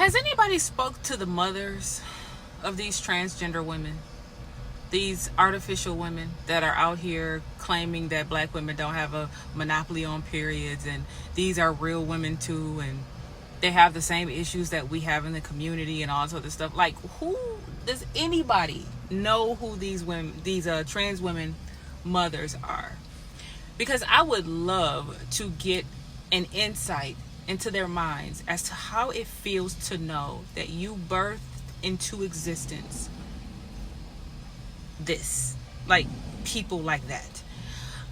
Has anybody spoke to the mothers of these transgender women? These artificial women that are out here claiming that black women don't have a monopoly on periods, and these are real women too, and they have the same issues that we have in the community and all this other stuff. Like, who does anybody know who these women, these trans women mothers are? Because I would love to get an insight into their minds as to how it feels to know that you birthed into existence this, like, people like that.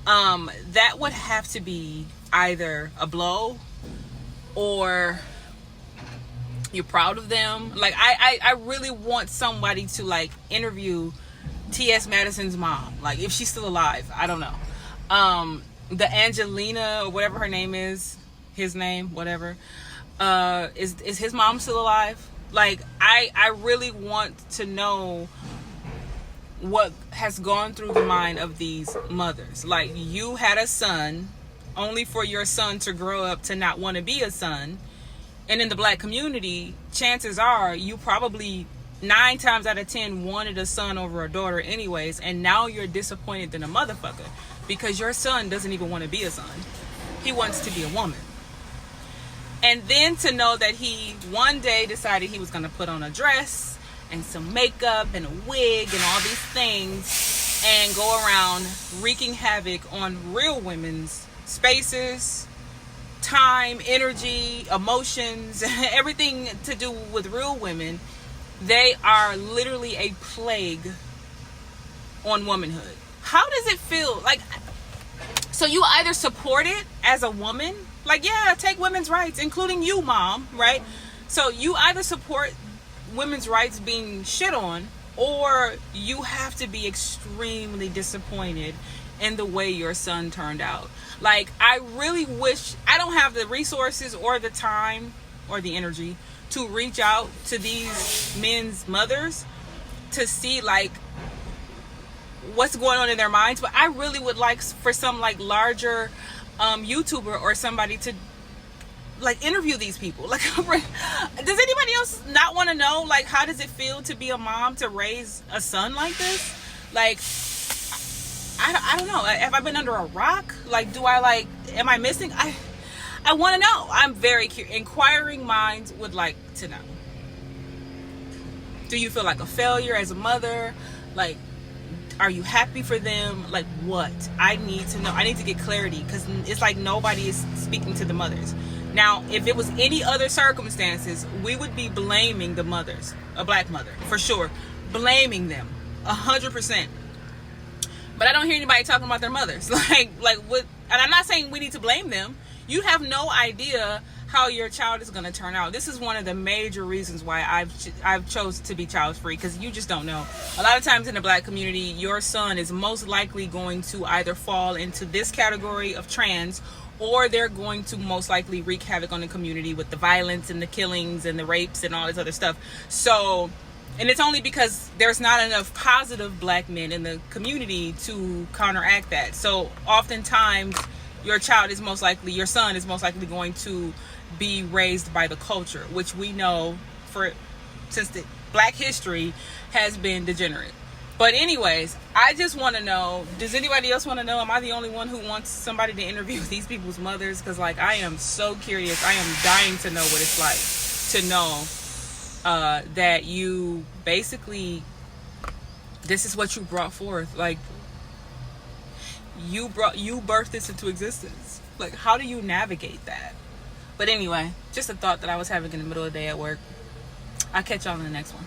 That would have to be either a blow or you're proud of them. Like, I really want somebody to, like, interview T.S. Madison's mom, like, if she's still alive. I don't know. The Angelina or whatever her name is, his name, whatever, is his mom still alive? Like, I really want to know what has gone through the mind of these mothers. Like, you had a son only for your son to grow up to not want to be a son. And in the black community, chances are you probably 9 times out of 10 wanted a son over a daughter anyways, and now you're disappointed in a motherfucker because your son doesn't even want to be a son. He wants to be a woman. And then to know that he one day decided he was going to put on a dress and some makeup and a wig and all these things and go around wreaking havoc on real women's spaces, time, energy, emotions, everything to do with real women. They are literally a plague on womanhood. How does it feel? Like, so you either support it as a woman, like, yeah, take women's rights, including you, mom, right? So you either support women's rights being shit on, or you have to be extremely disappointed in the way your son turned out. Like, I really wish, I don't have the resources or the time or the energy to reach out to these men's mothers to see, like, what's going on in their minds. But I really would like for some, like, larger YouTuber or somebody to, like, interview these people. Like, does anybody else not want to know, like, how does it feel to be a mom, to raise a son like this? Like, I don't know. Have I been under a rock? Like, am I missing? I want to know. I'm very curious. Inquiring minds would like to know. Do you feel like a failure as a mother? Like, are you happy for them? Like, what? I need to know. I need to get clarity, because it's like nobody is speaking to the mothers. Now, if it was any other circumstances, we would be blaming the mothers, a black mother, for sure. Blaming them, 100%. But I don't hear anybody talking about their mothers. Like what? And I'm not saying we need to blame them. You have no idea how your child is going to turn out. This is one of the major reasons why I've chose to be child free, because you just don't know. A lot of times in the black community, your son is most likely going to either fall into this category of trans, or they're going to most likely wreak havoc on the community with the violence and the killings and the rapes and all this other stuff. So, and it's only because there's not enough positive black men in the community to counteract that. So oftentimes your son is most likely going to be raised by the culture, which we know since the black history has been degenerate. But anyways, I just want to know, does anybody else want to know? Am I the only one who wants somebody to interview these people's mothers? Because, like, I am so curious. I am dying to know what it's like to know that you basically, this is what you brought forth. Like, you birthed this into existence. Like, how do you navigate that? But anyway, just a thought that I was having in the middle of the day at work. I'll catch y'all in the next one.